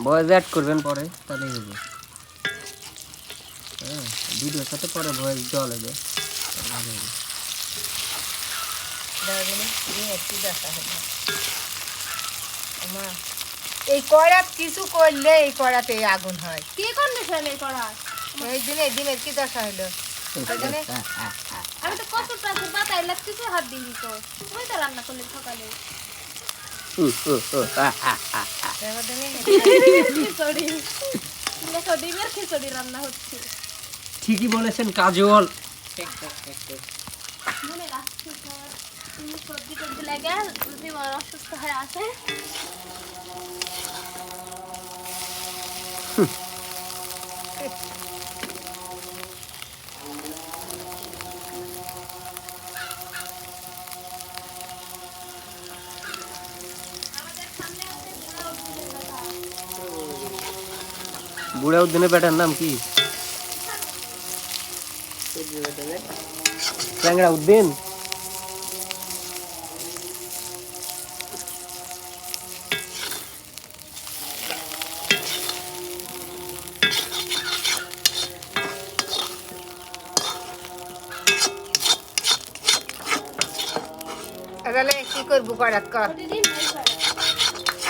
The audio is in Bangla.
ভয়েস অ্যাড করবেন পরে তাহলে হবে। হ্যাঁ ভিডিওর সাথে পরে ভয়েস দেওয়া লাগবে। এই কড়াত কিছু করলে এই কড়াতে আগুন হয়। কে করলে ফেলে করা? এই দিনের কি দশা হইলো? আমি তো কত টাকা বাতাই লাগতেছে হাত দিই তো। তুই তো রান্না করলি সকালে। খিচুড়ি। দেখো ডিমের খিচুড়ি রান্না হচ্ছে। ঠিকই বলেছেন কাজল। মনে রাখছি স্যার। তুমি সবজি টবজি লাগে যদি অসুস্থ হয়ে আসে। বুড়া উদ্দিনের বেটার নাম কি? ট্যাংরা উদ্দিন। তাহলে কি করবো কড়াত কর? প্রতিদিন